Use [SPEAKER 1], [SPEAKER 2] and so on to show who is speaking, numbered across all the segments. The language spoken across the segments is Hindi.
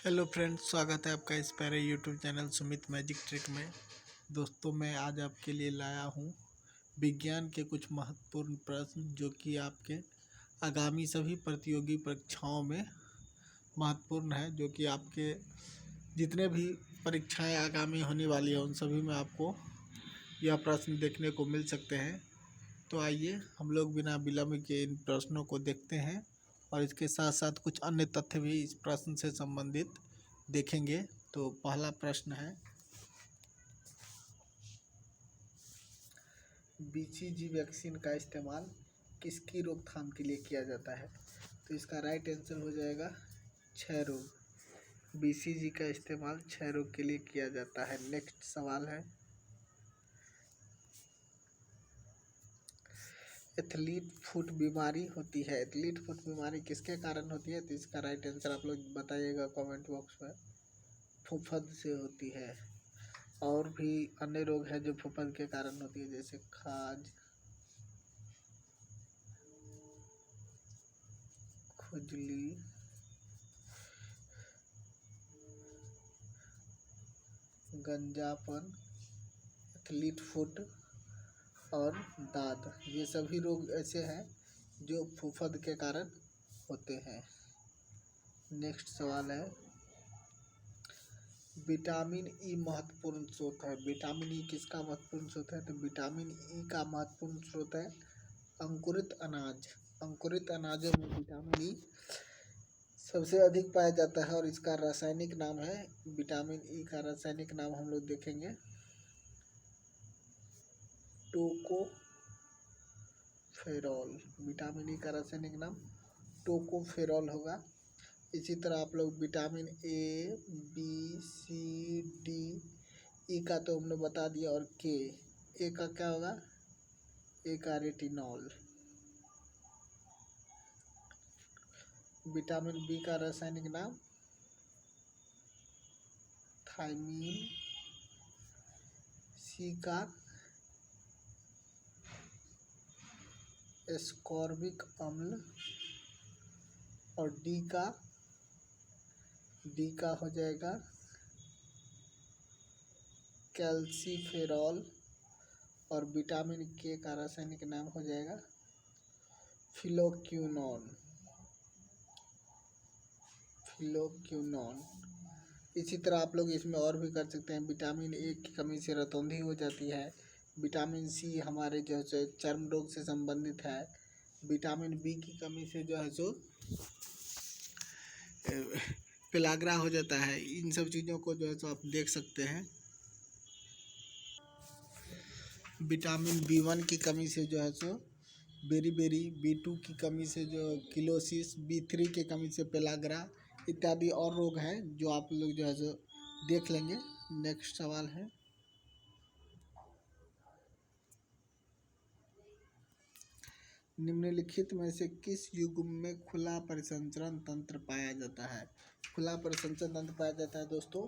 [SPEAKER 1] हेलो फ्रेंड्स, स्वागत है आपका इस प्यारे YouTube channel Sumit magic trick में। दोस्तों, मैं आज आपके लिए लाया हूँ विज्ञान के कुछ महत्वपूर्ण प्रश्न जो कि आपके आगामी सभी प्रतियोगी परीक्षाओं में महत्वपूर्ण है। जो कि आपके जितने भी परीक्षाएं आगामी होने वाली है उन सभी में आपको यह प्रश्न देखने को मिल सकते हैं। तो आइए हम लोग बिना विलंब के इन प्रश्नों को देखते हैं और इसके साथ साथ कुछ अन्य तथ्य भी इस प्रश्न से संबंधित देखेंगे। तो पहला प्रश्न है, बीसीजी वैक्सीन का इस्तेमाल किसकी रोकथाम के लिए किया जाता है? तो इसका राइट आंसर हो जाएगा क्षय रोग। बीसीजी का इस्तेमाल क्षय रोग के लिए किया जाता है। नेक्स्ट सवाल है, एथलीट फुट बीमारी होती है। एथलीट फुट बीमारी किसके कारण होती है? तो इसका राइट आंसर आप लोग बताइएगा कमेंट बॉक्स में। फुफद से होती है। और भी अन्य रोग है जो फुफद के कारण होती है, जैसे खाज, खुजली, गंजापन, एथलीट फुट और दाद। ये सभी रोग ऐसे हैं जो फुफद के कारण होते हैं। नेक्स्ट सवाल है, विटामिन ई महत्वपूर्ण स्रोत है। विटामिन ई किसका महत्वपूर्ण स्रोत है? तो विटामिन ई का महत्वपूर्ण स्रोत है अंकुरित अनाज। अंकुरित अनाजों में विटामिन ई सबसे अधिक पाया जाता है और इसका रासायनिक नाम है, विटामिन ई का रासायनिक नाम हम लोग देखेंगे टोकोफेरॉल। विटामिन ई का रासायनिक नाम टोकोफेरॉल होगा। इसी तरह आप लोग vitamin A, B, C, D, E का तो हमने बता दिया, और के, ए का क्या होगा? ए का रेटिनॉल। विटामिन बी का रासायनिक नाम थायमीन, सी का एस्कॉर्बिक अम्ल और डी का हो जाएगा कैल्सीफेरॉल और विटामिन के का रासायनिक नाम हो जाएगा फिलोक्यूनोन। इसी तरह आप लोग इसमें और भी कर सकते हैं। विटामिन ए की कमी से रतौंधी हो जाती है। विटामिन सी हमारे जो है चर्म रोग से संबंधित है। विटामिन बी की कमी से जो है सो पेलाग्रा हो जाता है। इन सब चीज़ों को जो है सो आप देख सकते हैं। विटामिन बी1 की कमी से जो है सो बेरी, बी2 की कमी से जो किलोसिस, बी3 की कमी से पेलाग्रा इत्यादि और रोग हैं जो आप लोग जो है सो देख लेंगे। नेक्स्ट सवाल है, निम्नलिखित में से किस युग्म में खुला परिसंचरण तंत्र पाया जाता है? खुला परिसंचरण तंत्र पाया जाता है दोस्तों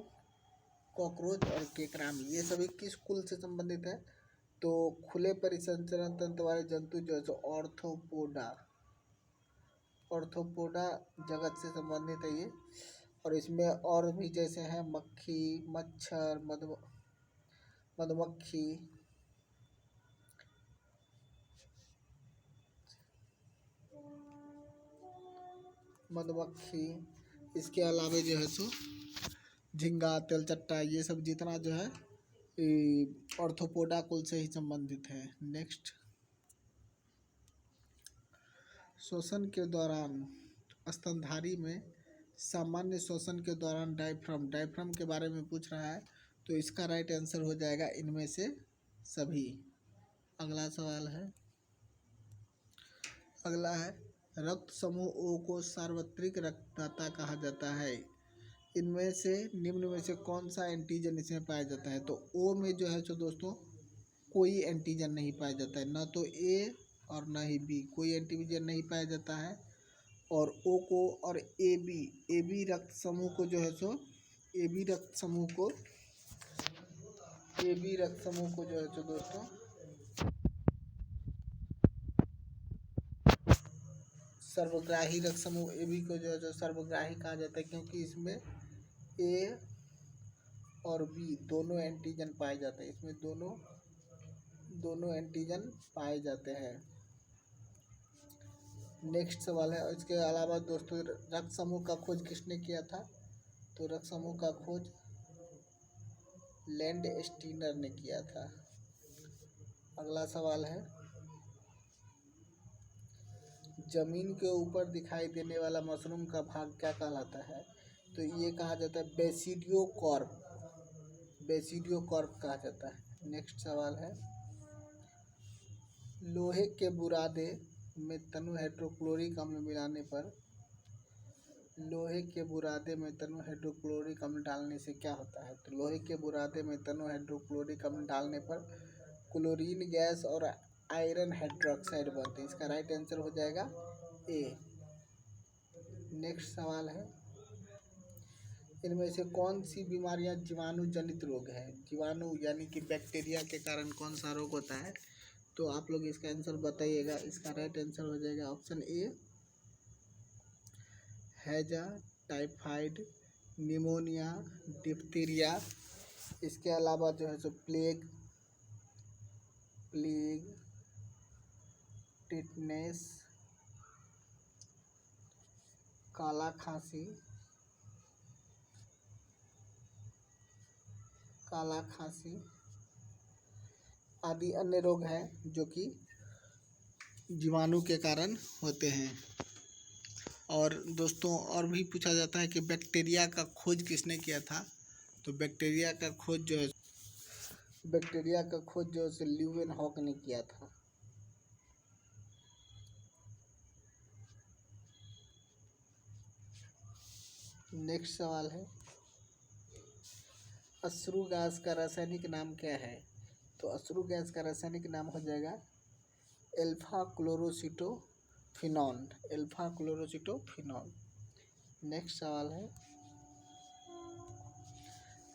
[SPEAKER 1] कॉकरोच और केकड़ा में। ये सभी किस कुल से संबंधित है? तो खुले परिसंचरण तंत्र वाले जंतु जो है ऑर्थोपोडा जगत से संबंधित है ये। और इसमें और भी जैसे हैं मक्खी, मच्छर, मधुमक्खी, इसके अलावे जो है सो झींगा, तेलचट्टा, ये सब जितना जो है ऑर्थोपोडा कुल से ही संबंधित है। नेक्स्ट, श्वसन के दौरान स्तनधारी में सामान्य श्वसन के दौरान डायफ्राम के बारे में पूछ रहा है। तो इसका राइट आंसर हो जाएगा इनमें से सभी। अगला सवाल है, अगला है, रक्त समूह ओ को सार्वत्रिक रक्तदाता कहा जाता है। इनमें से निम्न में से कौन सा एंटीजन इसमें पाया जाता है? तो ओ में जो है सो दोस्तों कोई एंटीजन नहीं पाया जाता है, ना तो ए और ना ही बी, कोई एंटीजन नहीं पाया जाता है। और ओ को और ए बी रक्त समूह को जो है सो ए बी रक्त समूह को जो है सो दोस्तों सर्वग्राही रक्त समूह ए बी को जो है सो सर्वग्राही कहा जाता है, क्योंकि इसमें ए और बी दोनों एंटीजन पाए जाते हैं। इसमें दोनों एंटीजन पाए जाते हैं। नेक्स्ट सवाल है, और इसके अलावा दोस्तों रक्त समूह का खोज किसने किया था? तो रक्त समूह का खोज लैंड स्टीनर ने किया था। अगला सवाल है, जमीन के ऊपर दिखाई देने वाला मशरूम का भाग क्या कहलाता है? तो ये कहा जाता है बेसिडियोकार्प। बेसिडियोकार्प कहा जाता है। नेक्स्ट सवाल है, लोहे के बुरादे में तनु हाइड्रोक्लोरिक अम्ल मिलाने पर लोहे के बुरादे में तनु हाइड्रोक्लोरिक अम्ल डालने से क्या होता है? तो लोहे के बुरादे में तनु हाइड्रोक्लोरिक अम्ल डालने पर क्लोरीन गैस और आयरन हाइड्रोक्साइड बनते हैं। इसका राइट आंसर हो जाएगा ए। नेक्स्ट सवाल है, इनमें से कौन सी बीमारियां जीवाणु जनित रोग है? जीवाणु यानी कि बैक्टीरिया के कारण कौन सा रोग होता है? तो आप लोग इसका आंसर बताइएगा। इसका राइट आंसर हो जाएगा ऑप्शन ए, हैजा, टाइफाइड, निमोनिया, डिप्थीरिया। इसके अलावा जो है सो प्लेग, टिटनेस, काला खांसी आदि अन्य रोग हैं जो कि जीवाणु के कारण होते हैं। और दोस्तों और भी पूछा जाता है कि बैक्टीरिया का खोज किसने किया था? तो बैक्टीरिया का खोज जो है ल्यूवेनहॉक ने किया था। नेक्स्ट सवाल है, अश्रु गैस का रासायनिक नाम क्या है? तो अश्रु गैस का रासायनिक नाम हो जाएगा अल्फा क्लोरोसिटोफिनॉल। नेक्स्ट सवाल है,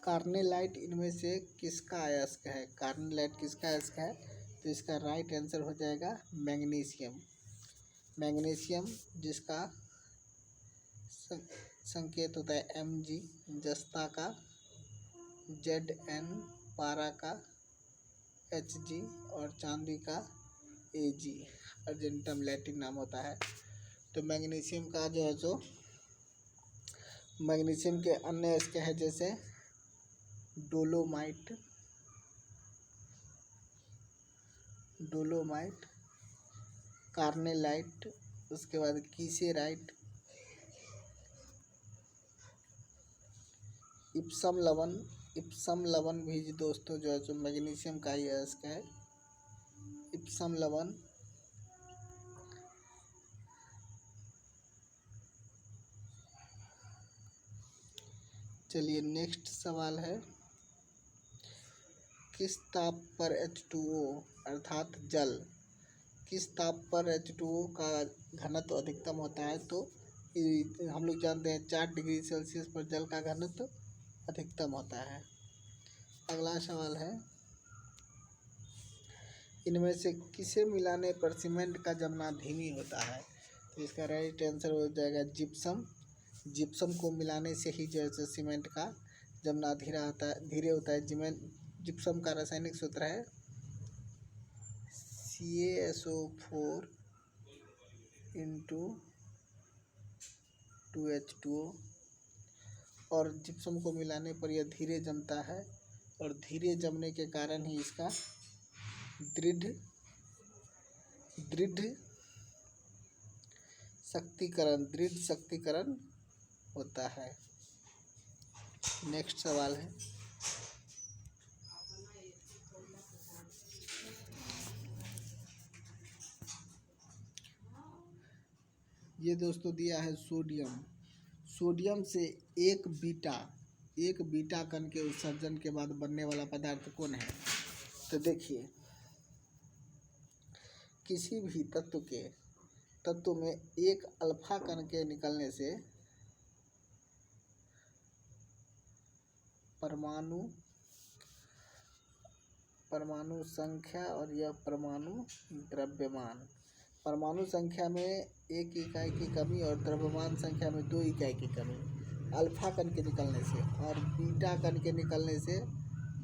[SPEAKER 1] कार्नेलाइट इनमें से किसका अयस्क है? कार्नेलाइट किसका अयस्क है? तो इसका राइट आंसर हो जाएगा मैग्नीशियम, जिसका संकेत होता है Mg, जस्ता का Zn, पारा का Hg और चांदी का Ag। अर्जेंटम लैटिन नाम होता है। तो मैग्नीशियम का जो है सो मैग्नीशियम के अन्य अयस्क है जैसे डोलोमाइट, कार्नेलाइट, उसके बाद कीसेराइट, इप्सम लवण भी दोस्तों जो है सो मैग्नीशियम का ही अयस्क है, इप्सम लवण। चलिए नेक्स्ट सवाल है, किस ताप पर H2O अर्थात जल, किस ताप पर H2O का घनत्व अधिकतम होता है? तो हम लोग जानते हैं 4 डिग्री सेल्सियस पर जल का घनत्व अधिकतम होता है। अगला सवाल है, इनमें से किसे मिलाने पर सीमेंट का जमना धीमी होता है? तो इसका राइट आंसर हो जाएगा जिप्सम को मिलाने से ही जो है सीमेंट का जमना धीरे होता है। जिप्सम का रासायनिक सूत्र है CaSO4 × 2H2O और जिप्सम को मिलाने पर यह धीरे जमता है और धीरे जमने के कारण ही इसका दृढ़ शक्तिकरण होता है। नेक्स्ट सवाल है, ये दोस्तों दिया है सोडियम से एक बीटा कण के उत्सर्जन के बाद बनने वाला पदार्थ कौन है? तो देखिए, किसी भी तत्व में एक अल्फा कण के निकलने से परमाणु संख्या और यह परमाणु द्रव्यमान, परमाणु संख्या में 1 इकाई की कमी और द्रव्यमान संख्या में 2 इकाई की कमी, अल्फा कण के निकलने से और बीटा कण के निकलने से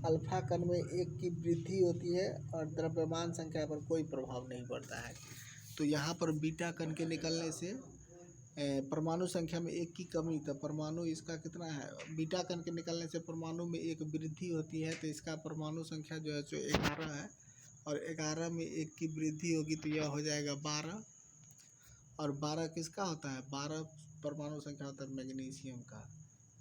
[SPEAKER 1] अल्फा कण में एक की वृद्धि होती है और द्रव्यमान संख्या पर कोई प्रभाव नहीं पड़ता है। तो यहाँ पर बीटा कण के निकलने से परमाणु संख्या में एक की कमी, तो परमाणु इसका कितना है, बीटा कण के निकलने से परमाणु में एक वृद्धि होती है, तो इसका परमाणु संख्या जो है सो 11 है और 11 में एक की वृद्धि होगी तो यह हो जाएगा 12। और 12 किसका होता है, 12 परमाणु संख्या होता है मैग्नीशियम का।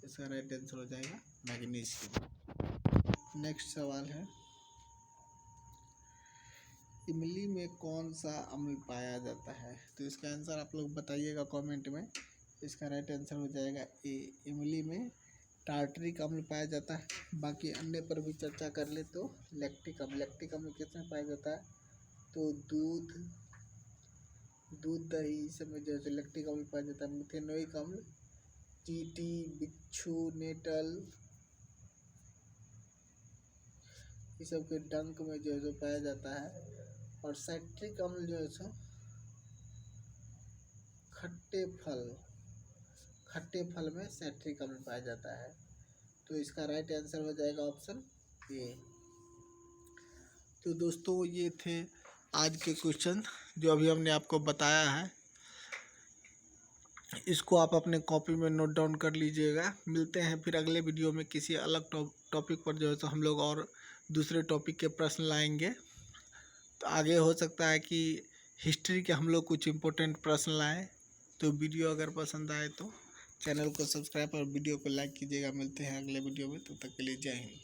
[SPEAKER 1] इसका राइट आंसर हो जाएगा मैग्नीशियम। नेक्स्ट सवाल है, इमली में कौन सा अम्ल पाया जाता है? तो इसका आंसर आप लोग बताइएगा कमेंट में। इसका राइट आंसर हो जाएगा ए, इमली में टार्टरिक अम्ल पाया जाता है। बाकी अन्य पर भी चर्चा कर ले तो लैक्टिक अम्ल किसमें पाया जाता है? तो दूध, दही सब में जो है लैक्टिक अम्ल पाया जाता है। मिथेनोइक अम्ल चींटी, बिच्छू, नेटल ये सब के डंक में जो है पाया जाता है। और साइट्रिक अम्ल जो है सो खट्टे फल में साइट्रिक अम्ल पाया जाता है। तो इसका राइट आंसर हो जाएगा ऑप्शन ए। तो दोस्तों ये थे आज के क्वेश्चन जो अभी हमने आपको बताया है। इसको आप अपने कॉपी में नोट डाउन कर लीजिएगा। मिलते हैं फिर अगले वीडियो में किसी अलग टॉपिक पर जो है तो हम लोग और दूसरे टॉपिक के प्रश्न लाएंगे। तो आगे हो सकता है कि हिस्ट्री के हम लोग कुछ इम्पोर्टेंट प्रश्न लाएं। तो वीडियो अगर पसंद आए तो चैनल को सब्सक्राइब और वीडियो को लाइक कीजिएगा। मिलते हैं अगले वीडियो में, तब तक के लिए जय हिंद।